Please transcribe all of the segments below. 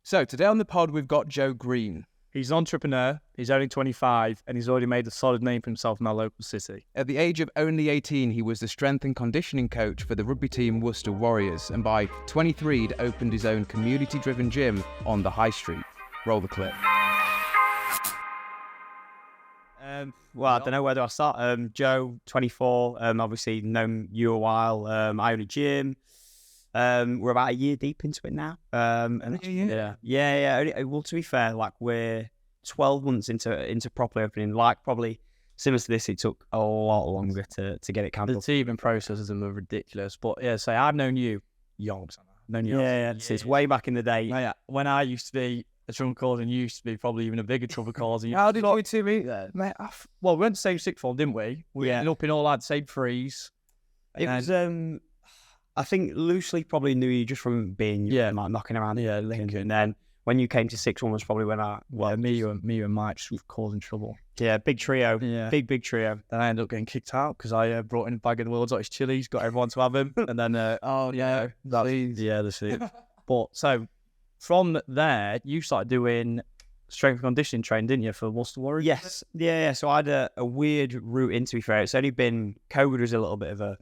So today on the pod, we've got Joe Greene. He's an entrepreneur, he's only 25, and he's already made a solid name for himself in our local city. At the age of only 18, he was the strength and conditioning coach for the rugby team Worcester Warriors, and by 23, he'd opened his own community-driven gym on the High Street. Roll the clip. Well, I don't know where do I start. Joe, 24, obviously known you a while. I own a gym. We're about a year deep into it now. Yeah. Well, to be fair, like we're 12 months into properly opening. Like probably similar to this, it took a lot longer to get it cancelled. The teething processes are ridiculous. But yeah, so I've known you yonks. Since way back in the day. Yeah, when I used to be a trouble cause and you used to be probably even a bigger trouble cause. How did we two meet then? Mate, well, we went to same sixth form, didn't we? We ended up in all our same threes. It was, I think loosely probably knew you just from being like knocking around Lincoln. And then when you came to sixth form was probably when me, you and Mike just were causing trouble. Yeah, big trio. Yeah. Big trio. Then I ended up getting kicked out because I brought in a bag of the world's hottest chilies, got everyone to have them. And then, But so from there, you started doing strength and conditioning training, didn't you, for Worcester Warriors? Yes. Yeah. So I had a weird route in, to be fair. It's only been, COVID was a little bit of a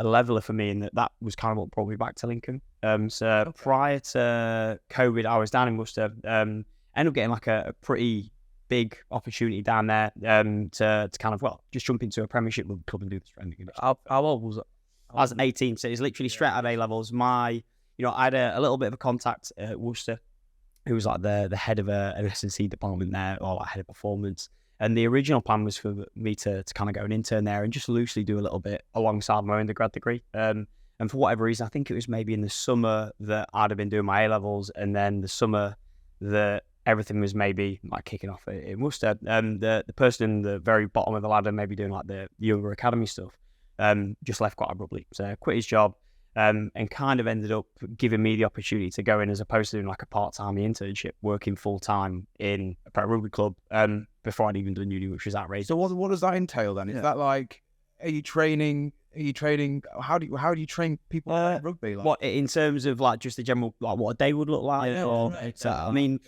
leveler for me, and that was kind of what brought me back to Lincoln. Prior to COVID, I was down in Worcester, ended up getting like a pretty big opportunity down there to kind of, just jump into a Premiership club and do the strength and conditioning. How old was it? I was 18, so it's literally straight out of A-levels. I had a little bit of a contact at Worcester, who was like the head of an S&C department there, or like head of performance. And the original plan was for me to kind of go and intern there and just loosely do a little bit alongside my undergrad degree. And for whatever reason, I think it was maybe in the summer that I'd have been doing my A-levels, and then the summer that everything was maybe like kicking off in Worcester. The person in the very bottom of the ladder, maybe doing like the younger academy stuff, just left quite abruptly. So quit his job. And kind of ended up giving me the opportunity to go in as opposed to doing like a part-time internship, working full-time in a pro rugby club before I'd even done uni, which was outrageous. So what does that entail then? Is that like, are you training? How do you train people to play rugby? Like? What in terms of like just the general, like what a day would look like? I mean,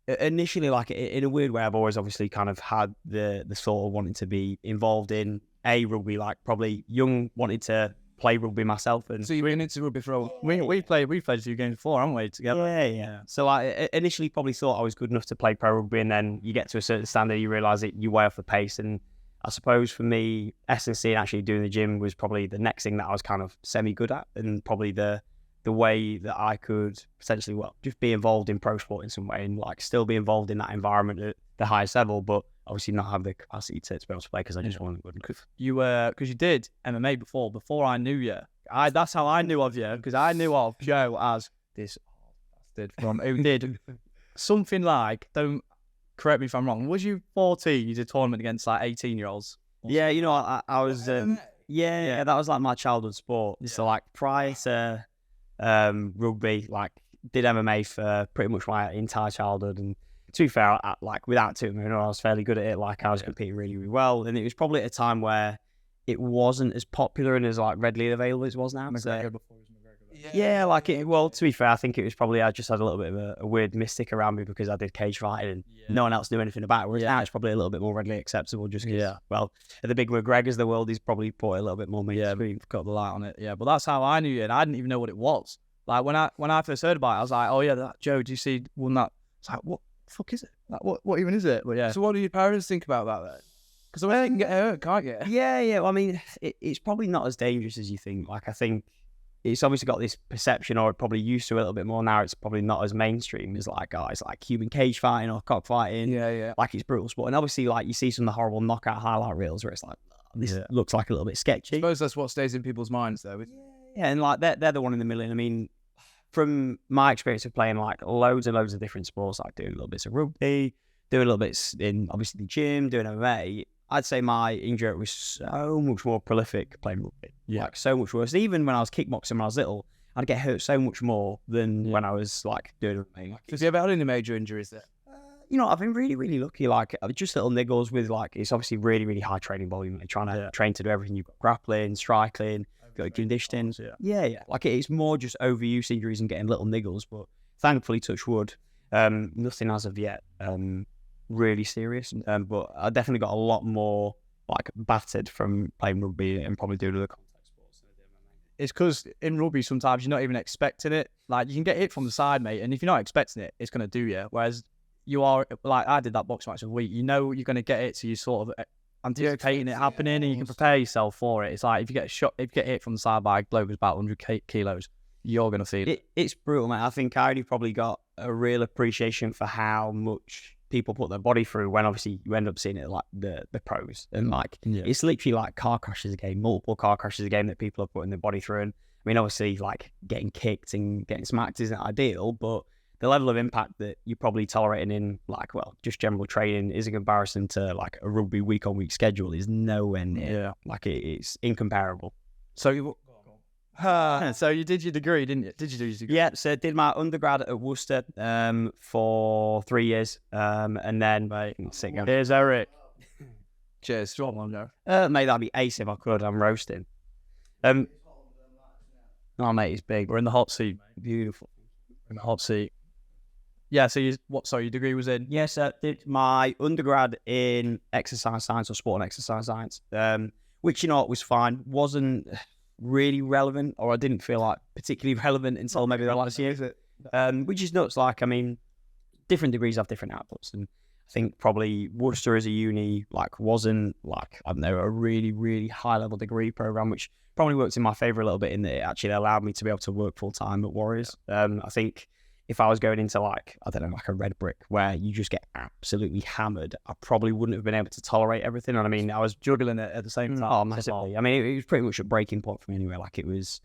initially, like in a weird way, I've always obviously kind of had the thought of wanting to be involved in rugby, like probably young, wanted to play rugby myself. And so you've been into rugby for a while. We played a few games before, haven't we, together? Yeah. So I initially probably thought I was good enough to play pro rugby, and then you get to a certain standard, you realise that you're way off the pace. And I suppose for me, S&C and actually doing the gym was probably the next thing that I was kind of semi-good at, and probably the way that I could potentially, just be involved in pro sport in some way, and like still be involved in that environment at the highest level, but obviously not have the capacity to be able to play because I just wasn't good enough. Because you did MMA before I knew you. That's how I knew of you, because I knew of Joe as this bastard who did something like, don't correct me if I'm wrong, was you 14? You did a tournament against like 18-year-olds? Yeah, I was, that was like my childhood sport. Yeah. So like prior to rugby, like did MMA for pretty much my entire childhood, and to be fair, without too much, I was fairly good at it. Like I was competing really, really well, and it was probably at a time where it wasn't as popular and as like readily available as it was now. To be fair, I think it was probably I just had a little bit of a weird mystic around me because I did cage fighting and no one else knew anything about it. Whereas now it's probably a little bit more readily acceptable just because, at the big McGregors of the world, he's probably put a little bit more mainstream. Got the light on it. Yeah, but that's how I knew you, and I didn't even know what it was. Like when I first heard about it, I was like, oh yeah, that Joe, do you see one that? It's like, what the fuck is it? Like, what even is it? But yeah. So what do your parents think about that then? Because I mean, you can get hurt, can't you? Yeah. Well, I mean, it's probably not as dangerous as you think. Like I think it's obviously got this perception, or it probably used to a little bit more now. It's probably not as mainstream as like, it's like human cage fighting or cockfighting. Yeah. Like it's brutal sport. And obviously, like you see some of the horrible knockout highlight reels where it's like, this looks like a little bit sketchy. I suppose that's what stays in people's minds though. Yeah, and like they're the one in the million. I mean, from my experience of playing like loads and loads of different sports, like doing little bits of rugby, doing little bits in obviously the gym, doing MMA, I'd say my injury was so much more prolific playing rugby. Yeah. Like so much worse. Even when I was kickboxing when I was little, I'd get hurt so much more than when I was like doing rugby. Like, have you ever had any major injuries there? I've been really, really lucky. Like just little niggles with like, it's obviously really, really high training volume. Like, trying to train to do everything. You've got grappling, striking, got conditioning. Yeah. Like it's more just overuse injuries and getting little niggles, but thankfully, touch wood, nothing as of yet really serious. But I definitely got a lot more like battered from playing rugby and probably doing other contact sports than I did MMA. It's because in rugby sometimes you're not even expecting it. Like you can get hit from the side, mate, and if you're not expecting it, it's going to do you. Whereas you are, like I did that box match a week, you know you're going to get it, so you sort of anticipating it happening, and you can prepare yourself for it. It's like if you get hit from the side by a bloke who's about 100 kilos, you're going to feel it. It's brutal, mate. I think I only probably got a real appreciation for how much people put their body through when obviously you end up seeing it like the pros, and like it's literally like car crashes a game, multiple car crashes a game that people are putting their body through. And I mean, obviously, like getting kicked and getting smacked isn't ideal, but the level of impact that you're probably tolerating in like, well, just general training is in comparison to like a rugby week on week schedule is nowhere near. Like it's incomparable. So so you did your degree, didn't you? Did you do your degree? Yeah, so I did my undergrad at Worcester for 3 years, and then Here's Eric. Cheers. Drop one, Joe. Mate, that'd be ace if I could. I'm roasting. Oh, mate, it's big. We're in the hot seat, mate. Beautiful. We're in the hot seat. Yeah. So your degree was in? Yes, I did my undergrad in exercise science or sport and exercise science, which was fine. Wasn't really relevant, or I didn't feel like particularly relevant until maybe the last year, which is nuts. Like, I mean, different degrees have different outputs, and I think probably Worcester as a uni wasn't like, I don't know, a really, really high level degree program, which probably worked in my favour a little bit in that it actually allowed me to be able to work full time at Warriors. I think if I was going into like a red brick where you just get absolutely hammered, I probably wouldn't have been able to tolerate everything. And I mean, I was juggling it at the same time. Oh, massively. I mean, it was pretty much a breaking point for me anyway. Like, it was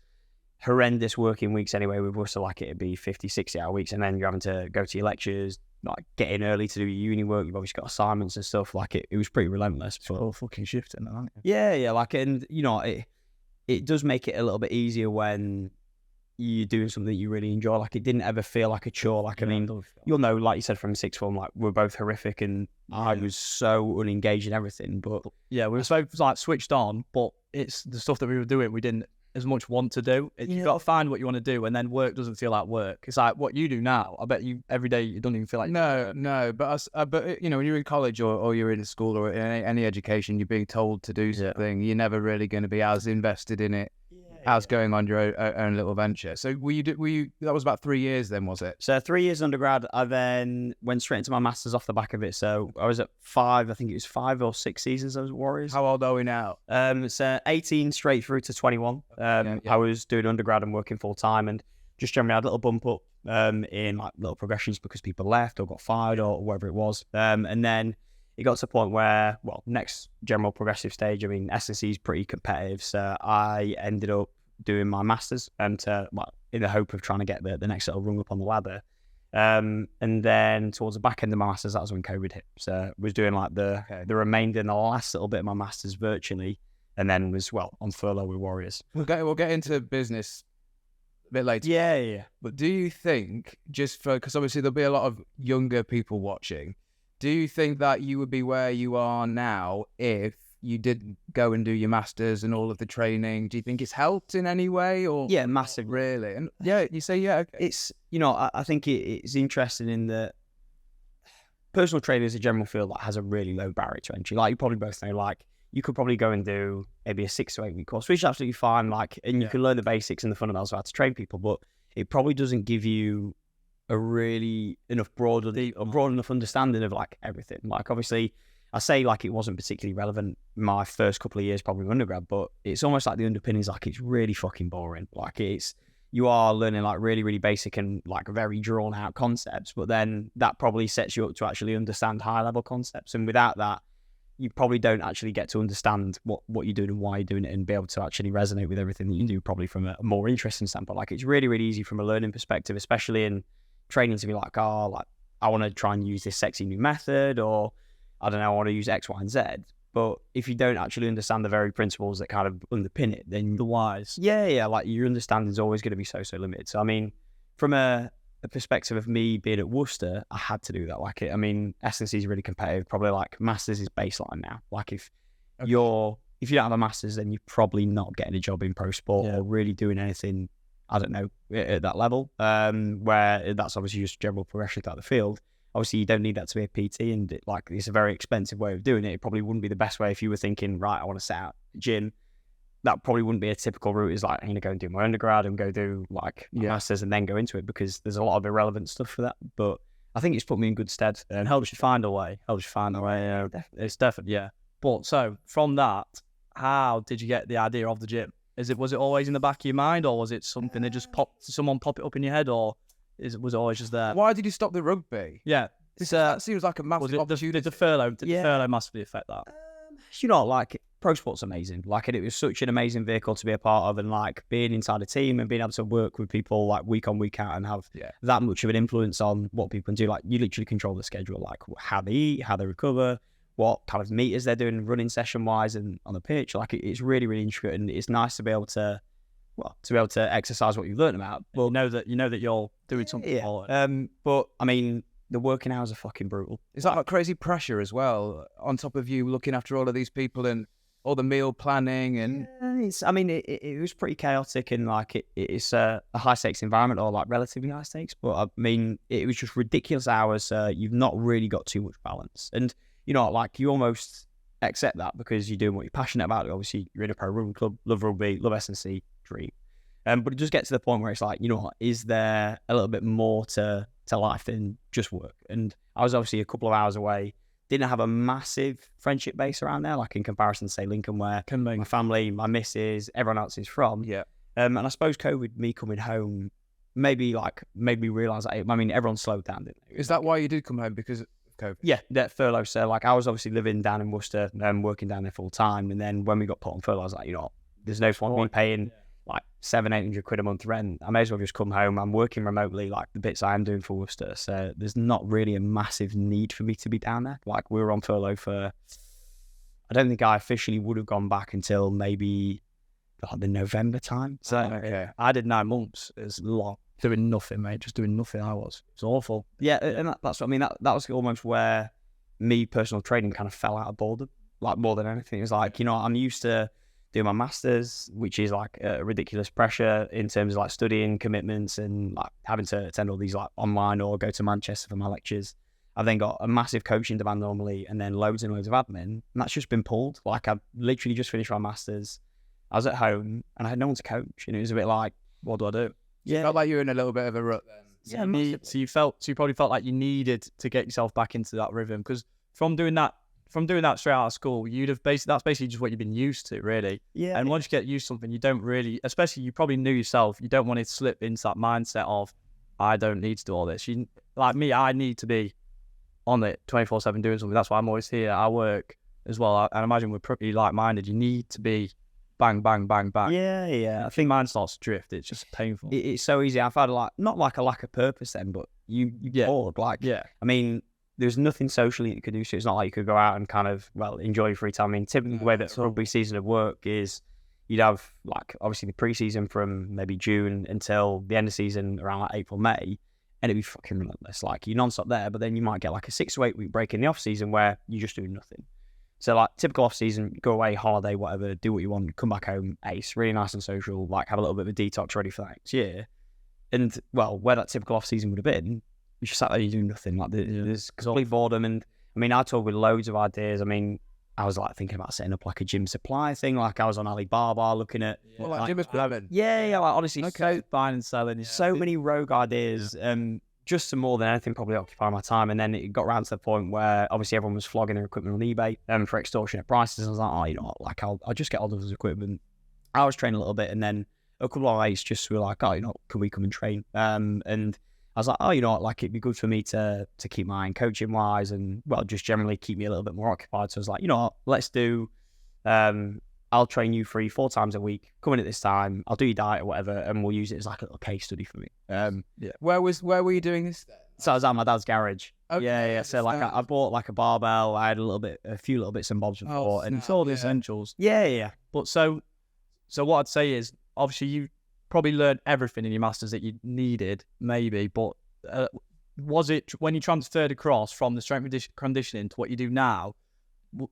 horrendous working weeks anyway with Worcester. Like, it'd be 50, 60-hour weeks, and then you're having to go to your lectures, like get in early to do your uni work. You've obviously got assignments and stuff. Like, it was pretty relentless. But all fucking shifting, aren't you? Yeah. Like, and it does make it a little bit easier when you're doing something you really enjoy. Like, it didn't ever feel like a chore. Like, I mean, you'll know, like you said, from sixth form, like, we're both horrific, and I was so unengaged in everything. But yeah, we were so like switched on, but it's the stuff that we were doing we didn't as much want to do. You've got to find what you want to do, and then work doesn't feel like work. It's like what you do now. I bet you every day you don't even feel like no. But when you're in college or you're in school or in any education, you're being told to do something. You're never really going to be as invested in it as going on your own little venture. So were you? That was about 3 years then, was it? So 3 years undergrad. I then went straight into my masters off the back of it. So I was at 5. I think it was 5 or 6 seasons I was at Warriors. How old are we now? So 18 straight through to 21. I was doing undergrad and working full time, and just generally had a little bump up in like little progressions because people left or got fired or whatever it was. And then it got to a point where, well, next general progressive stage, I mean, S&C is pretty competitive. So I ended up doing my masters in the hope of trying to get the next little rung up on the ladder. And then towards the back end of my masters, that was when COVID hit. So I was doing like the remainder and the last little bit of my masters virtually, and then was, on furlough with Warriors. We'll get into business a bit later. Yeah. But do you think, because obviously there'll be a lot of younger people watching, do you think that you would be where you are now if you did go and do your masters and all of the training? Do you think it's helped in any way? Or yeah, massive, really. And you say okay. It's I think it's interesting in that personal training as a general field has a really low barrier to entry. Like, you probably both know, like, you could probably go and do maybe a 6 to 8 week course, which is absolutely fine. Like, and you can learn the basics and the fundamentals of how to train people, but it probably doesn't give you a really broad enough understanding of like everything. Like, obviously, I say like it wasn't particularly relevant my first couple of years probably undergrad, but it's almost like the underpinnings, like, it's really fucking boring. Like, you are learning like really, really basic and like very drawn out concepts, but then that probably sets you up to actually understand high level concepts. And without that, you probably don't actually get to understand what you're doing and why you're doing it, and be able to actually resonate with everything that you do, probably from a more interesting standpoint. Like, it's really, really easy from a learning perspective, especially in training, to be like, I want to try and use this sexy new method, or I don't know, I want to use X, Y, and Z. But if you don't actually understand the very principles that kind of underpin it, then the whys. Yeah, like, your understanding is always going to be so limited. So, I mean, from a perspective of me being at Worcester, I had to do that. Like, I mean, S&C is really competitive. Probably like masters is baseline now. Like, if you don't have a masters, then you're probably not getting a job in pro sport or really doing anything I don't know, at that level, where that's obviously just general progression throughout the field. Obviously, you don't need that to be a PT, and it's a very expensive way of doing it. It probably wouldn't be the best way if you were thinking, right, I want to set out a gym. That probably wouldn't be a typical route. Is like, I'm going to go and do my undergrad and go do like my masters and then go into it, because there's a lot of irrelevant stuff for that. But I think it's put me in good stead and helps you find a way. Yeah, it's definitely, yeah. But so from that, how did you get the idea of the gym? Was it always in the back of your mind, or was it something that just someone pop it up in your head, or was it always just there? Why did you stop the rugby? Yeah, that seems like a massive opportunity. Did the furlough massively affect that? You know, like, pro sport's amazing. Like, it was such an amazing vehicle to be a part of, and like being inside a team and being able to work with people like week on, week out, and have that much of an influence on what people can do. Like, you literally control the schedule, like how they eat, how they recover, what kind of meters they're doing running session wise and on the pitch. Like, it's really, really intricate, and it's nice to be able to exercise what you've learned about. Well, you know that you're doing something. Yeah. But I mean, the working hours are fucking brutal. Is that like crazy pressure as well, on top of you looking after all of these people and all the meal planning? And it was pretty chaotic, and like it's a high stakes environment, or like relatively high stakes. But I mean, it was just ridiculous hours. You've not really got too much balance, and you know, like, you almost accept that because you're doing what you're passionate about. Obviously, you're in a pro rugby club, love rugby, love S&C, dream. But it just gets to the point where it's like, you know what, is there a little bit more to life than just work? And I was obviously a couple of hours away, didn't have a massive friendship base around there, like in comparison to, say, Lincoln, where my family, my missus, everyone else is from. Yeah. And I suppose COVID, me coming home, made me realise that, I mean, everyone slowed down, didn't they? Is that why you did come home, because of COVID? Yeah, that furlough. So, like, I was obviously living down in Worcester and working down there full time. And then when we got put on furlough, I was like, you know, there's no point in me paying like £700-800 a month rent. I may as well just come home. I'm working remotely, like the bits I am doing for Worcester. So there's not really a massive need for me to be down there. Like, we were on furlough for, I don't think I officially would have gone back until maybe like the November time. So I did 9 months. It's long. Doing nothing, mate. Just doing nothing. It's awful. Yeah, and that's what I mean. That was almost where me personal training kind of fell out of boredom, like, more than anything. It was like, you know, I'm used to doing my masters, which is like a ridiculous pressure in terms of like studying commitments and like having to attend all these like online or go to Manchester for my lectures. I've then got a massive coaching demand normally, and then loads and loads of admin, and that's just been pulled. Like, I've literally just finished my masters. I was at home and I had no one to coach, and it was a bit like, what do I do? Yeah, felt like you were in a little bit of a rut then. So you probably felt like you needed to get yourself back into that rhythm, because from doing that straight out of school, that's basically just what you've been used to, really. Yeah. And once you get used to something, you don't really, especially, you probably knew yourself, you don't want to slip into that mindset of, I don't need to do all this. Like me, I need to be on it 24/7 doing something. That's why I'm always here. I work as well. I imagine we're pretty like-minded. You need to be bang, bang, bang, bang. Yeah. I think mine starts to drift. It's just painful. It's so easy. I've had not like a lack of purpose then, but you bored. Like, I mean, there's nothing socially you could do. So it's not like you could go out and kind of, enjoy your free time. I mean, typically the way that rugby season would work is you'd have, like, obviously the pre-season from maybe June until the end of season around like April, May, and it'd be fucking relentless. Like, you're non-stop there, but then you might get like a 6 to 8 week break in the off-season where you're just doing nothing. So, like, typical off-season, go away, holiday, whatever, do what you want, come back home, ace, really nice and social, like, have a little bit of a detox ready for that next year. And, well, where that typical off-season would have been, you just sat there, you do nothing. Like, there's complete boredom. And, I mean, I talked with loads of ideas. I mean, I was, like, thinking about setting up, like, a gym supply thing. Like, I was on Alibaba looking at... Well, like gym supply. Yeah, like, honestly, buying and selling. So many rogue ideas. Just to more than anything probably occupy my time. And then it got around to the point where obviously everyone was flogging their equipment on eBay for extortionate prices. And I was like, oh, you know what, like, I'll just get all of this equipment. I was training a little bit, and then a couple of mates just were like, oh, you know, can we come and train? And I was like, oh, you know what, like, it'd be good for me to keep my own coaching wise and, well, just generally keep me a little bit more occupied. So I was like, you know what, let's do, I'll train you 3-4 times a week. Come in at this time. I'll do your diet or whatever, and we'll use it as like a little case study for me. Where were you doing this then? So I was at my dad's garage. Okay, Yeah. So like I bought like a barbell. I had a few little bits and bobs before, and it's all the essentials. Yeah. But so what I'd say is, obviously you probably learned everything in your masters that you needed, maybe. But was it when you transferred across from the strength conditioning to what you do now?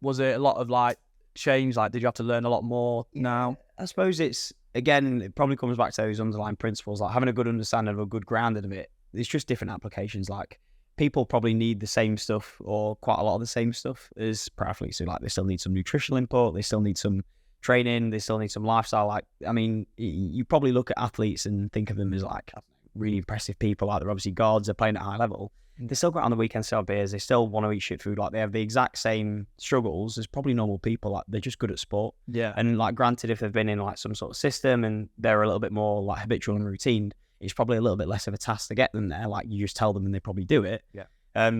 Was it a lot of like change? Like, did you have to learn a lot more now? I suppose it's again, it probably comes back to those underlying principles, like having a good understanding of a good grounding of it. It's just different applications. Like people probably need the same stuff or quite a lot of the same stuff as pro athletes. So like they still need some nutritional input, they still need some training, they still need some lifestyle. Like, I mean, you probably look at athletes and think of them as like really impressive people, like they're obviously gods, they're playing at a high level. They still go out on the weekends, sell beers, they still want to eat shit food. Like they have the exact same struggles as probably normal people. Like they're just good at sport. Yeah. And like granted, if they've been in like some sort of system and they're a little bit more like habitual and routine, it's probably a little bit less of a task to get them there. Like you just tell them and they probably do it. Yeah.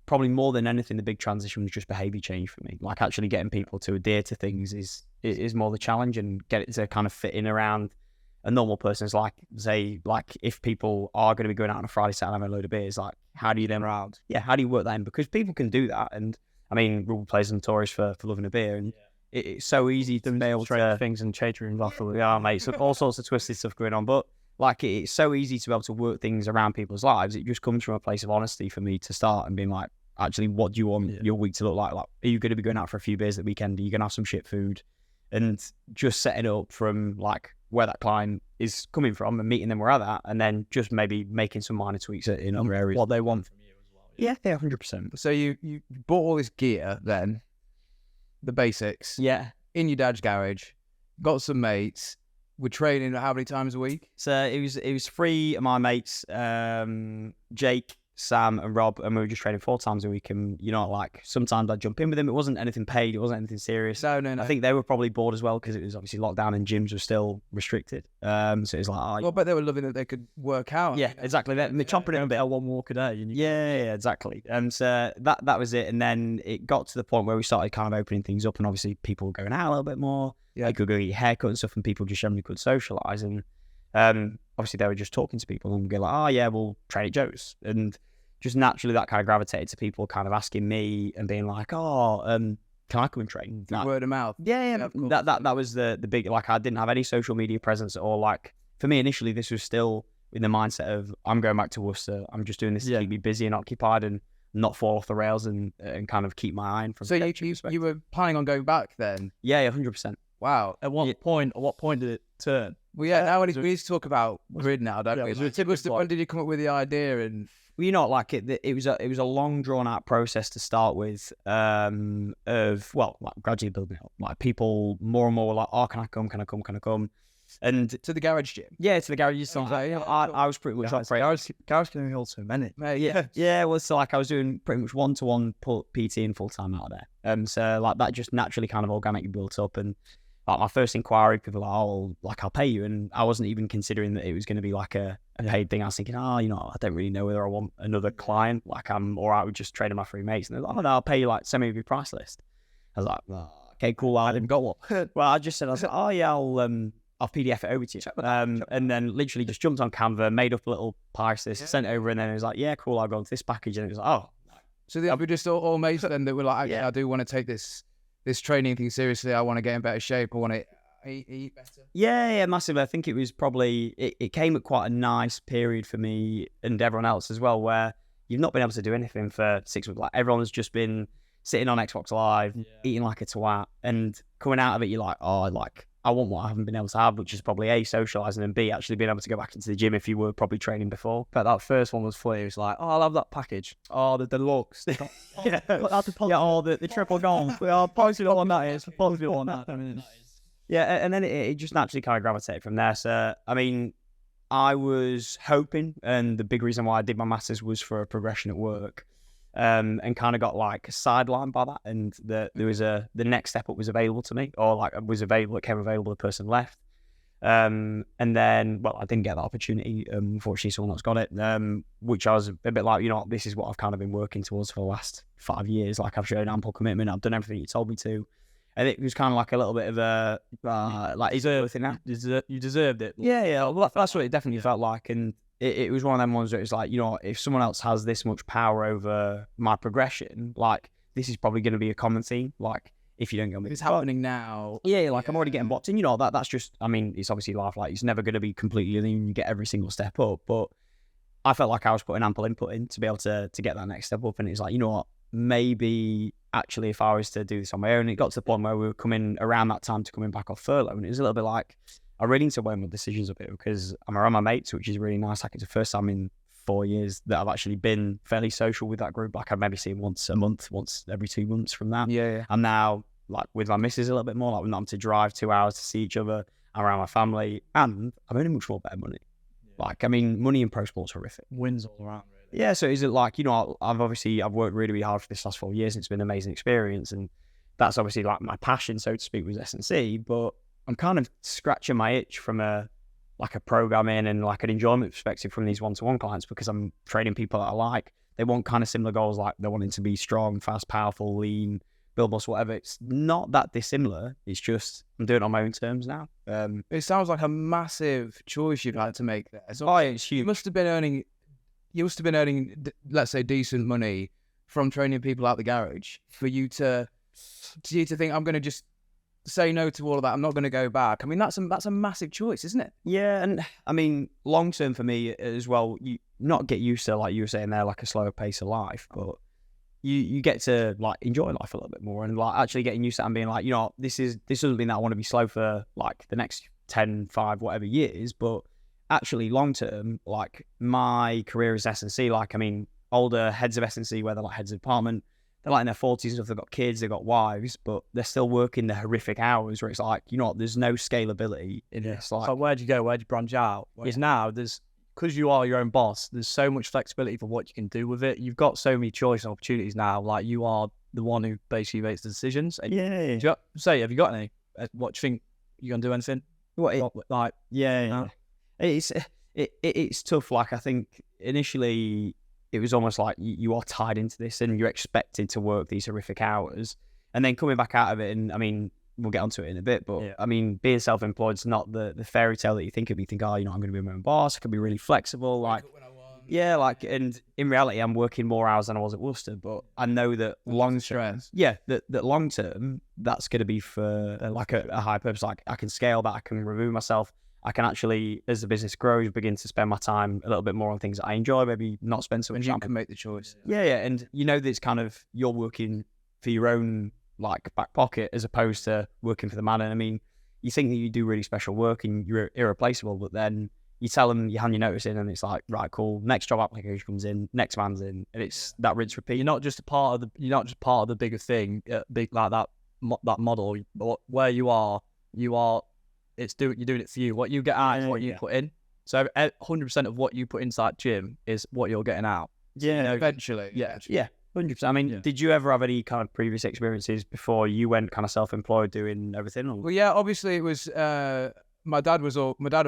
Probably more than anything, the big transition was just behaviour change for me. Like actually getting people to adhere to things is more the challenge, and get it to kind of fit in around a normal person's, like, say, like if people are going to be going out on a Friday, Saturday, having a load of beers, like how do you then around? Yeah, how do you work that in? Because people can do that, and I mean, rugby players are notorious for loving a beer, and it's so easy to be able to things and catering off. yeah, mate. So all sorts of twisted stuff going on, but like it's so easy to be able to work things around people's lives. It just comes from a place of honesty for me to start and being like, actually, what do you want your week to look like? Like, are you going to be going out for a few beers that weekend? Are you going to have some shit food? And just setting it up from like where that client is coming from and meeting them where they're at, and then just maybe making some minor tweaks in other areas. What they want from you as well. Yeah, 100%. So you bought all this gear then, the basics, Yeah. in your dad's garage, got some mates, we're training how many times a week? So it was 3 of my mates, Jake, Sam and Rob, and we were just training 4 times a week. And you know, like sometimes I'd jump in with them. It wasn't anything paid, it wasn't anything serious. No. I think they were probably bored as well because it was obviously lockdown and gyms were still restricted. So it was like, well, but they were loving that they could work out. yeah, exactly. They're chopping it a bit. At 1 walk a day. And Yeah, exactly. So that was it. And then it got to the point where we started kind of opening things up, and obviously people were going out a little bit more. Yeah. They could go get a haircut and stuff, and people just generally could socialise. And obviously they were just talking to people and go like, oh yeah, we'll train at Joe's. And just naturally that kind of gravitated to people kind of asking me and being like, oh, can I come and train? Word of mouth. Yeah, of course. that was the big, like I didn't have any social media presence, or like for me initially this was still in the mindset of I'm going back to Worcester, I'm just doing this to keep me busy and occupied and not fall off the rails and kind of keep my eye on from. So you were planning on going back then? Yeah, 100%. Wow. At what point did it turn? Well, yeah. Now we need to talk about grid now, don't we? When did you come up with the idea? And well, you know, like it was a long drawn out process to start with. Of like gradually building up. Like people more and more were like, oh, can I come? And to the garage gym. Yeah, to the garage. So I was pretty much operating. Garage can only hold so many. Yeah. Well, so like I was doing pretty much 1-to-1 PT and full time out there. So like that just naturally kind of organically built up. And like my first inquiry, people were like, oh, like I'll pay you, and I wasn't even considering that it was going to be like a paid thing. I was thinking, oh, you know, I don't really know whether I want another client. Like I'm all right with just trading my 3 mates. And they're like, oh no, I'll pay you, like send me your price list. I was like, oh, okay, cool. I didn't got one. Well, I just said, I was like, oh yeah, I'll PDF it over to you. And then literally just jumped on Canva, made up a little price list, sent it over, and then it was like, yeah, cool, I'll go into this package. And it was like, oh. So they were just all mates then that were like, I do want to take this training thing seriously. I want to get in better shape. I want to eat better. Yeah, massively. I think it was probably, it came at quite a nice period for me and everyone else as well, where you've not been able to do anything for 6 weeks. Like everyone has just been sitting on Xbox Live, eating like a twat, and coming out of it, you're like, oh, like, I want what I haven't been able to have, which is probably A, socialising, and B, actually being able to go back into the gym if you were probably training before. But that first one was funny. It was like, oh, I love that package. Oh, the deluxe. The triple gold. We are positive on that is. Positive on that. Yeah, and then it just naturally kind of gravitated from there. So, I mean, I was hoping, and the big reason why I did my masters was for a progression at work. And kind of got like sidelined by that, and there was the next step up was available to me, or like it came available, the person left, and then I didn't get that opportunity. Unfortunately, someone else got it, which I was a bit like, you know, this is what I've kind of been working towards for the last 5 years. Like I've shown ample commitment, I've done everything you told me to, and it was kind of like a little bit of a like you deserved it. Yeah. Well, that's what it definitely felt like, and. It was one of them ones where it's like, you know, if someone else has this much power over my progression, like this is probably going to be a common theme. Like if you don't get me, it's happening now. Yeah, like I'm already getting blocked, and you know that's just. I mean, it's obviously life. Like it's never going to be completely linear. You get every single step up, but I felt like I was putting ample input in to be able to get that next step up, and it's like, you know what, maybe actually if I was to do this on my own, it got to the point where we were coming around that time to coming back off furlough, and it was a little bit like, I really need to weigh my decisions a bit because I'm around my mates, which is really nice. Like it's the first time in 4 years that I've actually been fairly social with that group. Like I'd maybe see them once a month, once every 2 months from that. Yeah. I'm now like with my missus a little bit more. Like we're not having to drive 2 hours to see each other. I'm around my family, and I'm earning much more better money. Like I mean, money in pro sport's horrific. Wins all around. Yeah, so is it like, you know, I've worked really, really hard for this last 4 years, and it's been an amazing experience, and that's obviously like my passion, so to speak, was S&C, but I'm kind of scratching my itch from a programming and like an enjoyment perspective from these one-to-one clients, because I'm training people that I like. They want kind of similar goals, like they're wanting to be strong, fast, powerful, lean, build muscle, whatever. It's not that dissimilar. It's just I'm doing it on my own terms now. It sounds like a massive choice you've had to make there. So It's huge. You must have been earning, let's say, decent money from training people out the garage for you to think, I'm going to just say no to all of that. I'm not going to go back. I mean, that's a massive choice, isn't it? Yeah, and I mean, long term for me as well, you not get used to, like you were saying there, like a slower pace of life, but you get to like enjoy life a little bit more, and like actually getting used to it and being like, you know, this doesn't mean that I want to be slow for like the next 10, 5, whatever years, but actually long term, like my career is S&C, like I mean, older heads of S&C, where they're like heads of department, they're like in their 40s and stuff, they've got kids, they've got wives, but they're still working the horrific hours where it's like, you know what, there's no scalability in this. Like, So where'd you go? Where'd you branch out? Is now because you are your own boss, there's so much flexibility for what you can do with it. You've got so many choice and opportunities now. Like you are the one who basically makes the decisions. And yeah. have you got any? What do you think? You gonna do anything? It's tough. Like I think initially it was almost like you are tied into this and you're expected to work these horrific hours, and then coming back out of it. And I mean, we'll get onto it in a bit, but I mean, being self-employed is not the fairy tale that you think of. You think, oh, you know, I'm going to be my own boss. I can be really flexible. Like, yeah, like, and in reality, I'm working more hours than I was at Worcester, but I know that long term, that long term, that's going to be for like a high purpose. Like I can scale that. I can remove myself. I can actually, as the business grows, begin to spend my time a little bit more on things that I enjoy, maybe not spend so much time. You can make the choice. Yeah. And you know that it's kind of, you're working for your own like back pocket as opposed to working for the man. And I mean, you think that you do really special work and you're irreplaceable, but then you tell them, you hand your notice in, and it's like, right, cool, next job application comes in, next man's in, and it's that rinse repeat. You're not just part of the bigger thing, big like that model. But where you are, you're doing it for you. What you get out is what you put in. So 100% of what you put inside gym is what you're getting out. Yeah, you know, eventually. Yeah, 100%. I mean, did you ever have any kind of previous experiences before you went kind of self-employed doing everything? Or? Well, yeah, obviously it was. My dad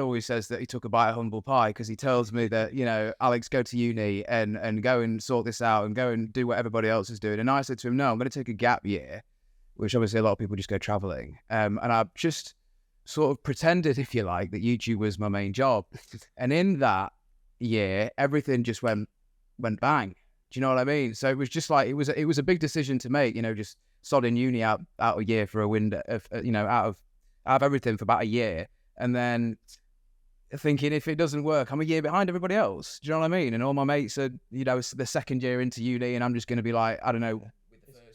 always says that he took a bite of humble pie, because he tells me that, you know, Alex, go to uni and go and sort this out and go and do what everybody else is doing. And I said to him, no, I'm going to take a gap year, which obviously a lot of people just go traveling. And I just sort of pretended, if you like, that YouTube was my main job. And in that year, everything just went bang. Do you know what I mean? So it was just like, it was a big decision to make, you know, just sodding uni out a year for a window of, you know, out of everything for about a year. And then thinking, if it doesn't work, I'm a year behind everybody else. Do you know what I mean? And all my mates are, you know, the second year into uni, and I'm just going to be like, I don't know.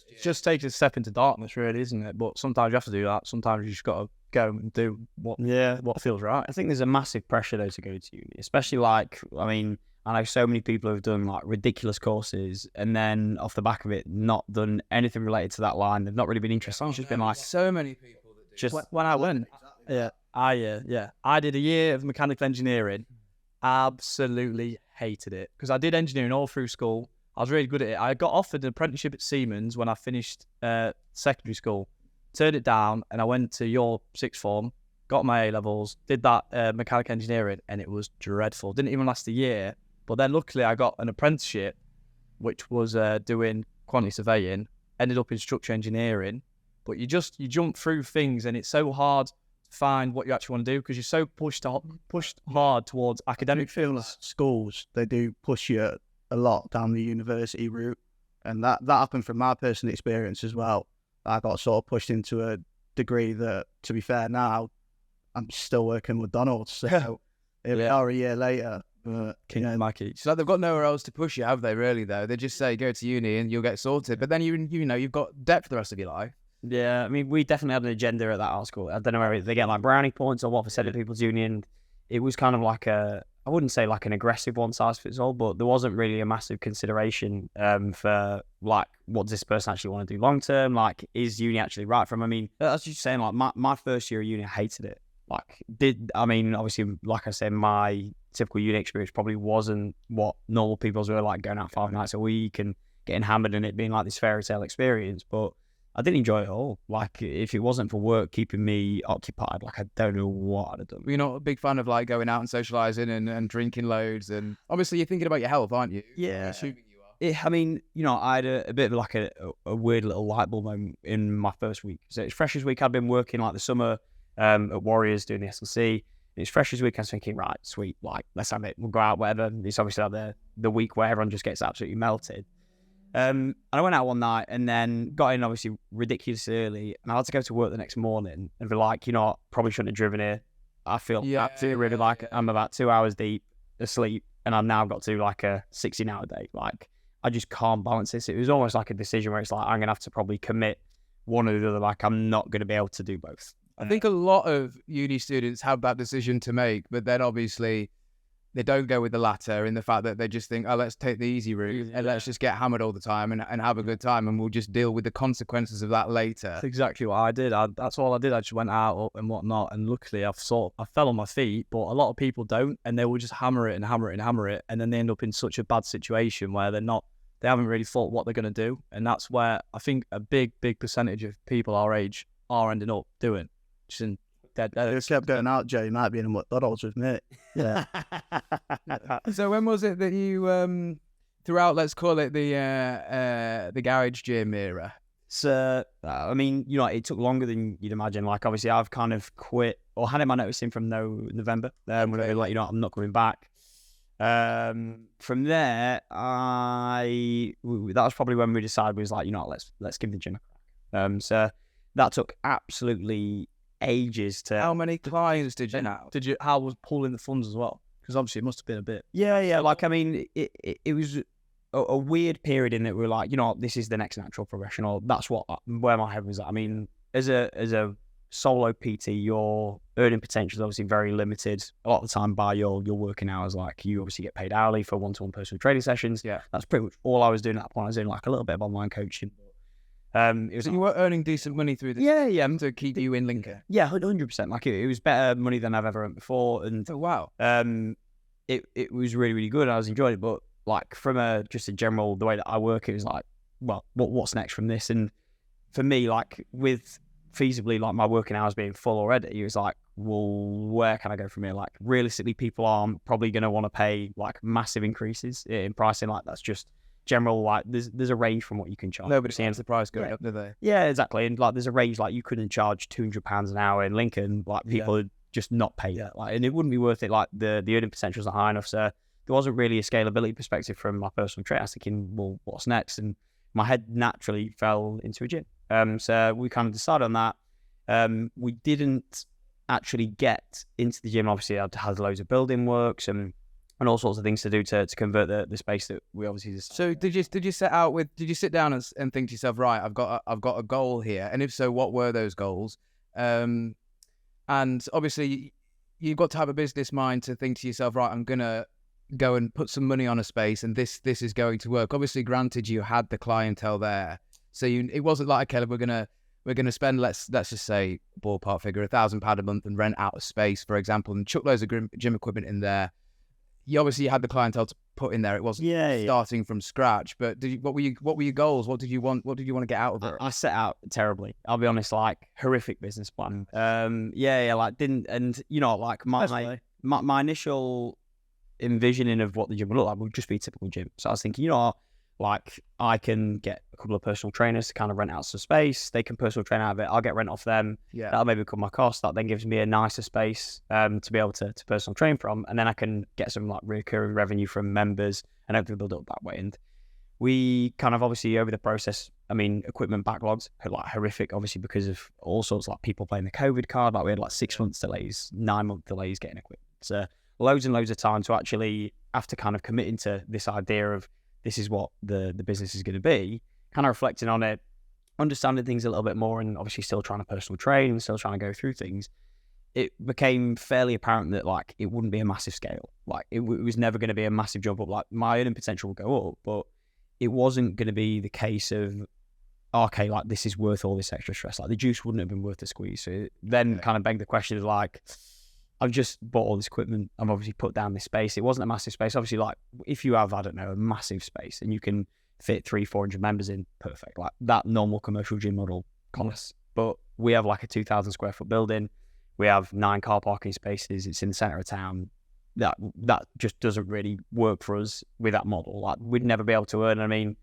It's just taking a step into darkness, really, isn't it? But sometimes you have to do that. Sometimes you just got to go and do what feels right. I think there's a massive pressure though to go to uni, especially like, I mean, I know so many people who've done like ridiculous courses and then off the back of it not done anything related to that line. They've not really been interested. It's just been like, so many people that do. Just when I went, I did a year of mechanical engineering. Absolutely hated it, because I did engineering all through school. I was really good at it. I got offered an apprenticeship at Siemens when I finished secondary school, turned it down, and I went to your sixth form, got my A-levels, did that mechanical engineering, and it was dreadful. Didn't even last a year. But then luckily I got an apprenticeship, which was doing quantity surveying, ended up in structural engineering. But you jump through things, and it's so hard to find what you actually want to do, because you're so pushed hard towards academic. I feel like schools, they do push you a lot down the university route, and that happened from my personal experience as well. I got sort of pushed into a degree that, to be fair, now I'm still working with McDonald's, so here we are a year later. King of Mackie. It's like they've got nowhere else to push you, have they? Really, though, they just say go to uni and you'll get sorted. But then you know you've got debt for the rest of your life. Yeah, I mean, we definitely had an agenda at that art school. I don't know whether they get like brownie points or what percent of people's union. It was kind of like I wouldn't say like an aggressive one size fits all, but there wasn't really a massive consideration for like, what does this person actually want to do long term? Like, is uni actually right for them? I mean, as you're saying, like my first year of uni, I hated it. Like, obviously, like I said, my typical uni experience probably wasn't what normal people's were, like going out 5 nights a week and getting hammered and it being like this fairy tale experience. But I didn't enjoy it all. Like, if it wasn't for work keeping me occupied, like, I don't know what I'd have done. You're not a big fan of like going out and socialising and drinking loads, and obviously you're thinking about your health, aren't you? Yeah. I'm assuming you are. I mean, I had a bit of like a weird little light bulb moment in my first week. So it's freshers week. I'd been working like the summer at Warriors doing the SLC. It's freshers week. I was thinking, right, sweet, like, let's have it. We'll go out, whatever. It's obviously like the week where everyone just gets absolutely melted. And I went out one night and then got in obviously ridiculously early, and I had to go to work the next morning and be like, probably shouldn't have driven here. I feel really like I'm about 2 hours deep asleep, and I've now got to like a 16-hour day. Like, I just can't balance this. It was almost like a decision where it's like, I'm gonna have to probably commit one or the other. Like, I'm not gonna be able to do both. I think a lot of uni students have that decision to make, but then obviously they don't go with the latter, in the fact that they just think, oh, let's take the easy route and let's just get hammered all the time and have a good time, and we'll just deal with the consequences of that later. That's exactly what I did. That's all I did. I just went out and whatnot, and luckily I fell on my feet, but a lot of people don't, and they will just hammer it and hammer it and hammer it, and then they end up in such a bad situation where they haven't really thought what they're going to do, and that's where I think a big percentage of people our age are ending up doing. Just in dead. If you kept going out, Joe, you might be in a McDonald's with me. Yeah. So when was it that you throughout, let's call it the garage gym era? So I mean, it took longer than you'd imagine. Like, obviously, I've kind of quit or handed my notice in from November. When I like, I'm not coming back. From there, that was probably when we decided, we was like, let's give the gym a crack. So that took absolutely ages to. How many clients did you have? How was pulling the funds as well? Because obviously it must have been a bit. Yeah. Like, I mean, it was a weird period in that we were like, this is the next natural progression, or that's where my head was at. I mean, as a solo PT, your earning potential is obviously very limited a lot of the time by your working hours. Like, you obviously get paid hourly for one-to-one personal training sessions. Yeah, that's pretty much all I was doing at that point. I was doing like a little bit of online coaching. So you were earning decent money through this? Yeah. To keep you in Lincoln? Yeah, 100%. Like, it was better money than I've ever earned before. And oh, wow. It was really, really good. I was enjoying it. But like, from just a general, the way that I work, it was like, well, what's next from this? And for me, like, with feasibly like my working hours being full already, it was like, well, where can I go from here? Like, realistically, people aren't probably going to want to pay like massive increases in pricing. Like, that's just general. Like, there's a range from what you can charge. Nobody sees the price going up, do they? Yeah, exactly. And like, there's a range. Like, you couldn't charge £200 an hour in Lincoln. Like, people would just not pay that. Like, and it wouldn't be worth it. Like, the earning potential is not high enough. So there wasn't really a scalability perspective from my personal trainer. I was thinking, well, what's next? And my head naturally fell into a gym. So we kind of decided on that. We didn't actually get into the gym. Obviously, I had loads of building works and all sorts of things to do to convert the space that we obviously just. So did you sit down and think to yourself, right, I've got a goal here, and if so, what were those goals? And obviously, you've got to have a business mind to think to yourself, right, I'm gonna go and put some money on a space, and this is going to work. Obviously, granted, you had the clientele there, so it wasn't like, okay, we're gonna spend, let's just say ballpark figure, £1,000 a month and rent out a space, for example, and chuck loads of gym equipment in there. You obviously had the clientele to put in there. It wasn't starting from scratch. But what were your goals? What did you want? What did you want to get out of it? I set out terribly. I'll be honest, like, horrific business plan. Like, didn't, and like my initial envisioning of what the gym would look like would just be a typical gym. So I was thinking, like, I can get a couple of personal trainers to kind of rent out some space. They can personal train out of it. I'll get rent off them. Yeah. That'll maybe cover my cost. That then gives me a nicer space to be able to personal train from. And then I can get some like recurring revenue from members and hopefully build up that way. And we kind of obviously over the process, I mean, equipment backlogs are like horrific, obviously, because of all sorts, like people playing the COVID card. Like, we had like 6 months delays, 9-month delays getting equipment. So loads and loads of time to actually after kind of committing to this idea of this is what the business is going to be, kind of reflecting on it. understanding things a little bit more, and obviously still trying to personal train and still trying to go through things, it became fairly apparent that like it wouldn't be a massive scale. Like it was never going to be a massive jump up. Like my earning potential will go up, but it wasn't going to be the case of, okay, like this is worth all this extra stress. Like the juice wouldn't have been worth the squeeze. So it then kind of begged the question of like, I've just bought all this equipment. I've obviously put down this space. It wasn't a massive space. Obviously, like if you have, I don't know, a massive space and you can fit 300-400 members in, perfect. Like that normal commercial gym model costs. But we have like a 2,000 square foot building. We have 9 car parking spaces. It's in the centre of town. That just doesn't really work for us with that model. Like we'd never be able to earn, I mean,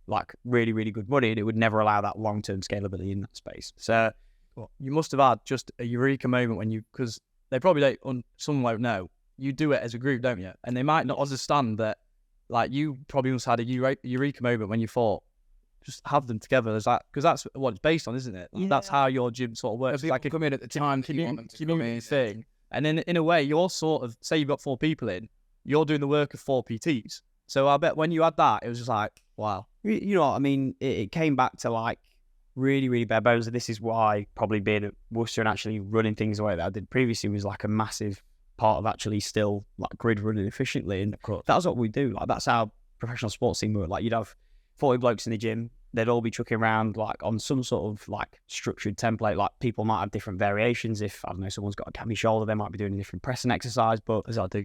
like really, really good money, and it would never allow that long-term scalability in that space. So you must have had just a eureka moment when you, because they probably don't, some won't know, you do it as a group, don't you? And they might not understand that, like you probably must have had a eureka moment when you thought, just have them together as that, because that's what it's based on, isn't it? Like, that's how your gym sort of works. It's like a come in at the time that you want them to come in. Thing. And then in a way, you're sort of, say you've got 4 people in, you're doing the work of 4 PTs. So I bet when you had that, it was just like, wow. You know what I mean? It came back to like really, really bare bones. This is why probably being at Worcester and actually running things the way that I did previously was like a massive part of actually still like grid running efficiently. And that's what we do. Like that's how professional sports team work. Like you'd have 40 blokes in the gym. They'd all be chucking around like on some sort of like structured template. Like people might have different variations. If I don't know, someone's got a cami shoulder, they might be doing a different pressing exercise. But as I do,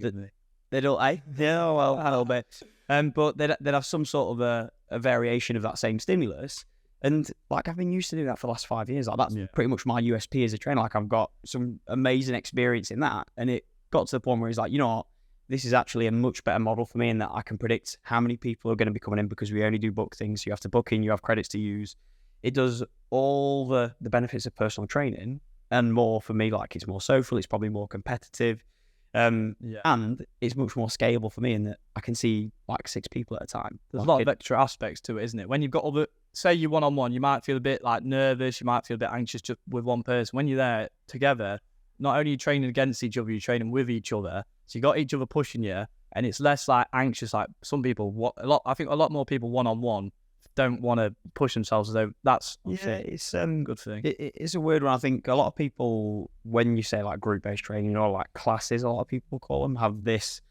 they'd all, yeah, well, a little bit. But they'd have some sort of a variation of that same stimulus. And like I've been used to doing that for the last 5 years. Like that's pretty much my USP as a trainer. Like I've got some amazing experience in that, and it got to the point where he's like, you know what? This is actually a much better model for me in that I can predict how many people are going to be coming in because we only do book things. You have to book in, you have credits to use. It does all the benefits of personal training and more for me. Like it's more social, it's probably more competitive. And it's much more scalable for me in that I can see like 6 people at a time. There's a lot of extra aspects to it, isn't it? When you've got other, say you're one-on-one, you might feel a bit like nervous, you might feel a bit anxious just with one person. When you're there together, not only are you training against each other, you're training with each other. So you got each other pushing you, and it's less like anxious. Like some people, I think a lot more people one-on-one don't want to push themselves. Though that's it's good thing. It's a weird one. I think a lot of people, when you say like group-based training or like classes, a lot of people call them, have this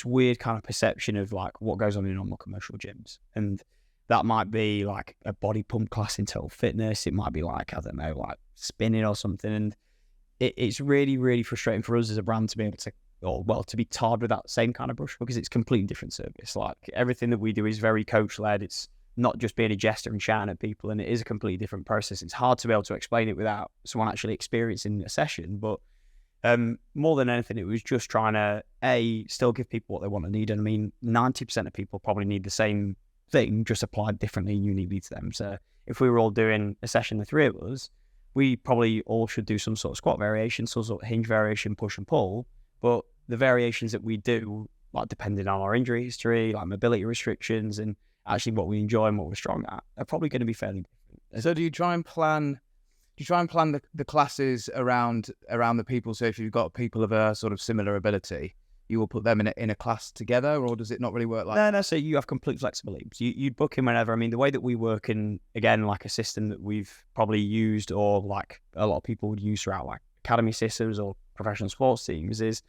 weird kind of perception of like what goes on in normal commercial gyms, and that might be like a body pump class in total fitness. It might be like, I don't know, like spinning or something, and it's really, really frustrating for us as a brand to be able to, to be tarred with that same kind of brush, because it's completely different service. Like everything that we do is very coach-led. It's not just being a jester and shouting at people, and it is a completely different process. It's hard to be able to explain it without someone actually experiencing a session. But more than anything, it was just trying to, still give people what they want and need. And I mean, 90% of people probably need the same thing, just applied differently and uniquely to them. So if we were all doing a session, the 3 of us, we probably all should do some sort of squat variation, some sort of hinge variation, push and pull. But the variations that we do, like depending on our injury history, like mobility restrictions, and actually what we enjoy and what we're strong at, are probably going to be fairly different. So do you try and plan the classes around the people? So if you've got people of a sort of similar ability, you will put them in a class together, or does it not really work like that? No, so you have complete flexibility. So you'd book in whenever. I mean, the way that we work, and again, like a system that we've probably used, or like a lot of people would use throughout like academy systems or professional sports teams, is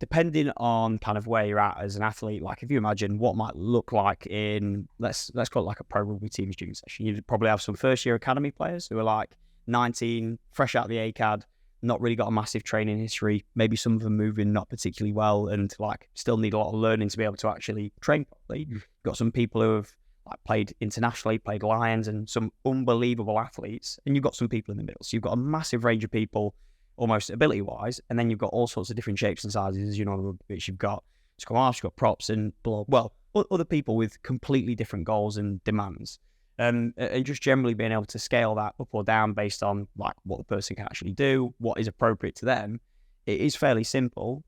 depending on kind of where you're at as an athlete. Like if you imagine what might look like in, let's call it like a pro rugby team's junior session, you'd probably have some first year academy players who are like 19, fresh out the ACAD, not really got a massive training history, maybe some of them moving not particularly well, and like still need a lot of learning to be able to actually train properly. You've got some people who have like played internationally, played Lions, and some unbelievable athletes, and you've got some people in the middle. So you've got a massive range of people, almost ability wise, and then you've got all sorts of different shapes and sizes. You know, which you've got scrum halves, you've got props, and other people with completely different goals and demands. And just generally being able to scale that up or down based on like what the person can actually do, what is appropriate to them. It is fairly simple.